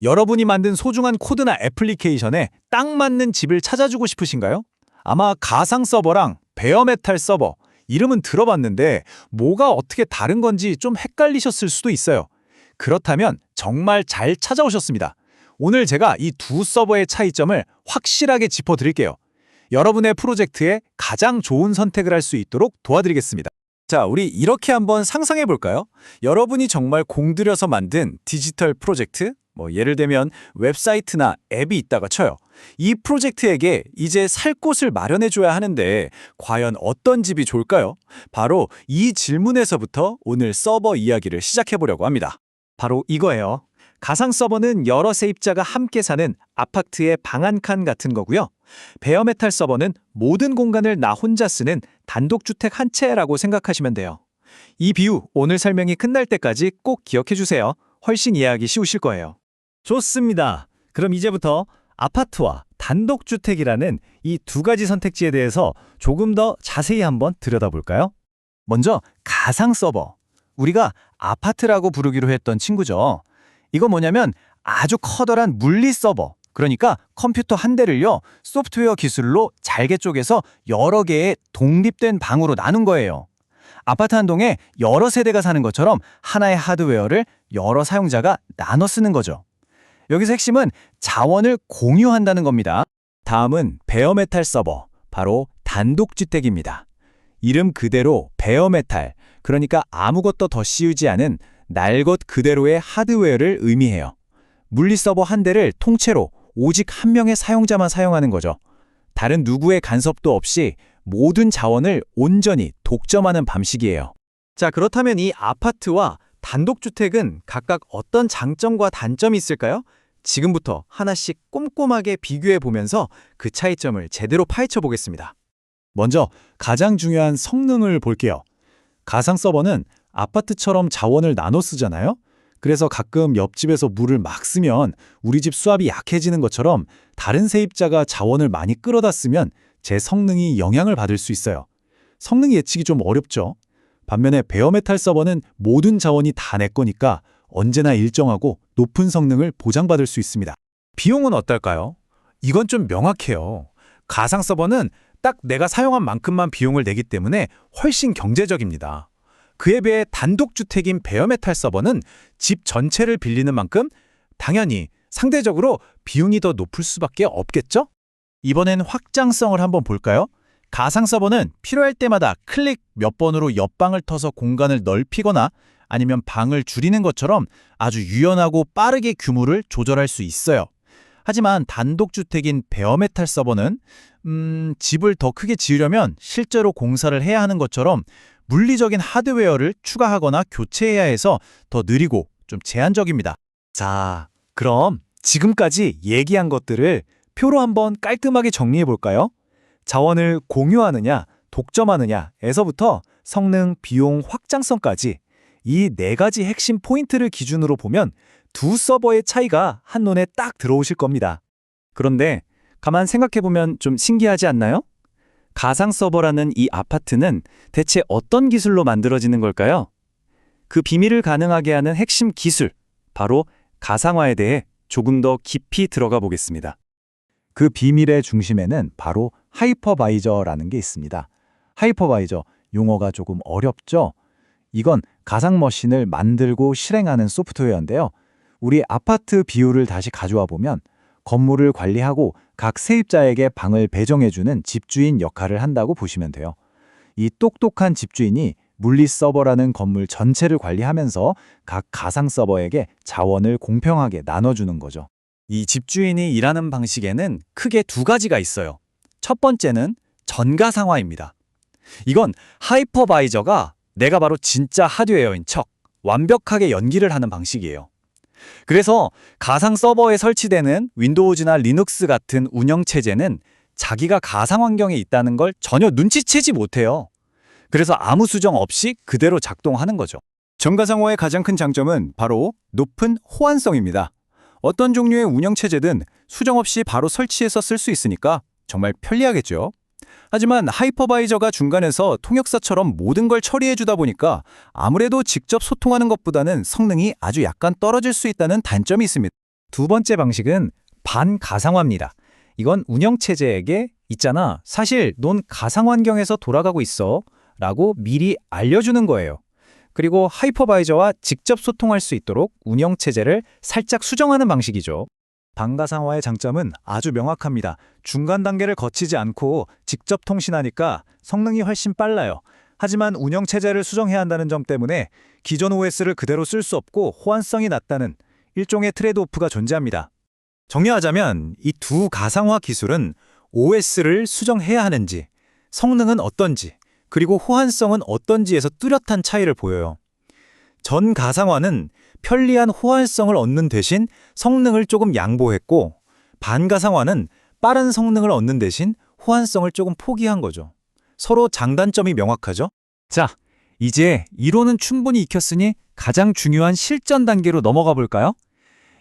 여러분이 만든 소중한 코드나 애플리케이션에 딱 맞는 집을 찾아주고 싶으신가요? 아마 가상 서버랑 베어메탈 서버, 이름은 들어봤는데 뭐가 어떻게 다른 건지 좀 헷갈리셨을 수도 있어요. 그렇다면 정말 잘 찾아오셨습니다. 오늘 제가 이 두 서버의 차이점을 확실하게 짚어드릴게요. 여러분의 프로젝트에 가장 좋은 선택을 할 수 있도록 도와드리겠습니다. 자, 우리 이렇게 한번 상상해 볼까요? 여러분이 정말 공들여서 만든 디지털 프로젝트, 예를 들면 웹사이트나 앱이 있다가 쳐요. 이 프로젝트에게 이제 살 곳을 마련해 줘야 하는데 과연 어떤 집이 좋을까요? 바로 이 질문에서부터 오늘 서버 이야기를 시작해 보려고 합니다. 바로 이거예요. 가상 서버는 여러 세입자가 함께 사는 아파트의 방 한 칸 같은 거고요. 베어메탈 서버는 모든 공간을 나 혼자 쓰는 단독주택 한 채라고 생각하시면 돼요. 이 비유 오늘 설명이 끝날 때까지 꼭 기억해 주세요. 훨씬 이해하기 쉬우실 거예요. 좋습니다. 그럼 이제부터 아파트와 단독주택이라는 이 두 가지 선택지에 대해서 조금 더 자세히 한번 들여다볼까요? 먼저 가상 서버. 우리가 아파트라고 부르기로 했던 친구죠. 이건 뭐냐면 아주 커다란 물리 서버, 그러니까 컴퓨터 한 대를요, 소프트웨어 기술로 잘게 쪼개서 여러 개의 독립된 방으로 나눈 거예요. 아파트 한 동에 여러 세대가 사는 것처럼 하나의 하드웨어를 여러 사용자가 나눠 쓰는 거죠. 여기서 핵심은 자원을 공유한다는 겁니다. 다음은 베어메탈 서버, 바로 단독주택입니다. 이름 그대로 베어메탈, 그러니까 아무것도 더 씌우지 않은 날 것 그대로의 하드웨어를 의미해요. 물리 서버 한 대를 통째로 오직 한 명의 사용자만 사용하는 거죠. 다른 누구의 간섭도 없이 모든 자원을 온전히 독점하는 방식이에요. 자, 그렇다면 이 아파트와 단독주택은 각각 어떤 장점과 단점이 있을까요? 지금부터 하나씩 꼼꼼하게 비교해 보면서 그 차이점을 제대로 파헤쳐 보겠습니다. 먼저 가장 중요한 성능을 볼게요. 가상 서버는 아파트처럼 자원을 나눠 쓰잖아요. 그래서 가끔 옆집에서 물을 막 쓰면 우리 집 수압이 약해지는 것처럼 다른 세입자가 자원을 많이 끌어다 쓰면 제 성능이 영향을 받을 수 있어요. 성능 예측이 좀 어렵죠. 반면에 베어메탈 서버는 모든 자원이 다 내 거니까 언제나 일정하고 높은 성능을 보장받을 수 있습니다. 비용은 어떨까요? 이건 좀 명확해요. 가상 서버는 딱 내가 사용한 만큼만 비용을 내기 때문에 훨씬 경제적입니다. 그에 비해 단독주택인 베어메탈 서버는 집 전체를 빌리는 만큼 당연히 상대적으로 비용이 더 높을 수밖에 없겠죠? 이번엔 확장성을 한번 볼까요? 가상 서버는 필요할 때마다 클릭 몇 번으로 옆방을 터서 공간을 넓히거나 아니면 방을 줄이는 것처럼 아주 유연하고 빠르게 규모를 조절할 수 있어요. 하지만 단독주택인 베어메탈 서버는 집을 더 크게 지으려면 실제로 공사를 해야 하는 것처럼 물리적인 하드웨어를 추가하거나 교체해야 해서 더 느리고 좀 제한적입니다. 자, 그럼 지금까지 얘기한 것들을 표로 한번 깔끔하게 정리해 볼까요? 자원을 공유하느냐, 독점하느냐에서부터 성능, 비용, 확장성까지 이 네 가지 핵심 포인트를 기준으로 보면 두 서버의 차이가 한눈에 딱 들어오실 겁니다. 그런데 가만 생각해보면 좀 신기하지 않나요? 가상 서버라는 이 아파트는 대체 어떤 기술로 만들어지는 걸까요? 그 비밀을 가능하게 하는 핵심 기술, 바로 가상화에 대해 조금 더 깊이 들어가 보겠습니다. 그 비밀의 중심에는 바로 하이퍼바이저라는 게 있습니다. 하이퍼바이저, 용어가 조금 어렵죠? 이건 가상 머신을 만들고 실행하는 소프트웨어인데요. 우리 아파트 비율을 다시 가져와 보면 건물을 관리하고 각 세입자에게 방을 배정해주는 집주인 역할을 한다고 보시면 돼요. 이 똑똑한 집주인이 물리 서버라는 건물 전체를 관리하면서 각 가상 서버에게 자원을 공평하게 나눠주는 거죠. 이 집주인이 일하는 방식에는 크게 두 가지가 있어요. 첫 번째는 전가상화입니다. 이건 하이퍼바이저가 내가 바로 진짜 하드웨어인 척 완벽하게 연기를 하는 방식이에요. 그래서 가상 서버에 설치되는 윈도우즈나 리눅스 같은 운영체제는 자기가 가상 환경에 있다는 걸 전혀 눈치채지 못해요. 그래서 아무 수정 없이 그대로 작동하는 거죠. 전가상화의 가장 큰 장점은 바로 높은 호환성입니다. 어떤 종류의 운영체제든 수정 없이 바로 설치해서 쓸 수 있으니까 정말 편리하겠죠. 하지만 하이퍼바이저가 중간에서 통역사처럼 모든 걸 처리해주다 보니까 아무래도 직접 소통하는 것보다는 성능이 아주 약간 떨어질 수 있다는 단점이 있습니다. 두 번째 방식은 반가상화입니다. 이건 운영체제에게 있잖아, 사실 넌 가상환경에서 돌아가고 있어 라고 미리 알려주는 거예요. 그리고 하이퍼바이저와 직접 소통할 수 있도록 운영체제를 살짝 수정하는 방식이죠. 반가상화의 장점은 아주 명확합니다. 중간 단계를 거치지 않고 직접 통신하니까 성능이 훨씬 빨라요. 하지만 운영체제를 수정해야 한다는 점 때문에 기존 OS를 그대로 쓸 수 없고 호환성이 낮다는 일종의 트레이드오프가 존재합니다. 정리하자면 이 두 가상화 기술은 OS를 수정해야 하는지, 성능은 어떤지, 그리고 호환성은 어떤지에서 뚜렷한 차이를 보여요. 전 가상화는 편리한 호환성을 얻는 대신 성능을 조금 양보했고, 반가상화는 빠른 성능을 얻는 대신 호환성을 조금 포기한 거죠. 서로 장단점이 명확하죠? 자, 이제 이론은 충분히 익혔으니 가장 중요한 실전 단계로 넘어가 볼까요?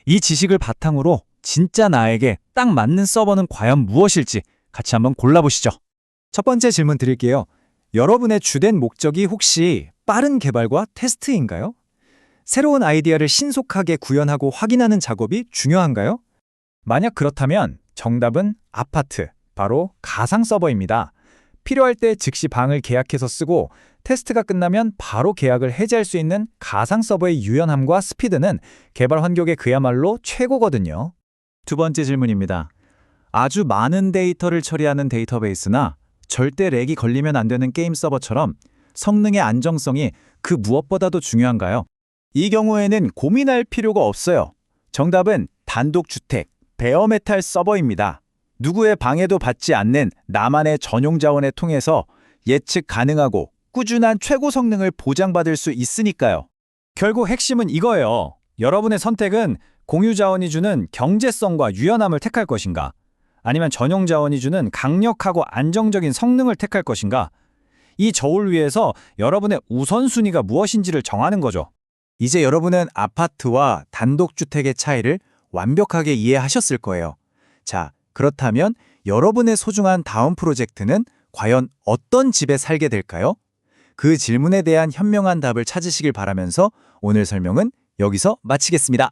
이 지식을 바탕으로 진짜 나에게 딱 맞는 서버는 과연 무엇일지 같이 한번 골라보시죠. 첫 번째 질문 드릴게요. 여러분의 주된 목적이 혹시 빠른 개발과 테스트인가요? 새로운 아이디어를 신속하게 구현하고 확인하는 작업이 중요한가요? 만약 그렇다면 정답은 아파트, 바로 가상 서버입니다. 필요할 때 즉시 방을 계약해서 쓰고 테스트가 끝나면 바로 계약을 해지할 수 있는 가상 서버의 유연함과 스피드는 개발 환경에 그야말로 최고거든요. 두 번째 질문입니다. 아주 많은 데이터를 처리하는 데이터베이스나 절대 렉이 걸리면 안 되는 게임 서버처럼 성능의 안정성이 그 무엇보다도 중요한가요? 이 경우에는 고민할 필요가 없어요. 정답은 단독주택, 베어메탈 서버입니다. 누구의 방해도 받지 않는 나만의 전용 자원을 통해서 예측 가능하고 꾸준한 최고 성능을 보장받을 수 있으니까요. 결국 핵심은 이거예요. 여러분의 선택은 공유 자원이 주는 경제성과 유연함을 택할 것인가? 아니면 전용 자원이 주는 강력하고 안정적인 성능을 택할 것인가? 이 저울 위에서 여러분의 우선순위가 무엇인지를 정하는 거죠. 이제 여러분은 아파트와 단독주택의 차이를 완벽하게 이해하셨을 거예요. 자, 그렇다면 여러분의 소중한 다음 프로젝트는 과연 어떤 집에 살게 될까요? 그 질문에 대한 현명한 답을 찾으시길 바라면서 오늘 설명은 여기서 마치겠습니다.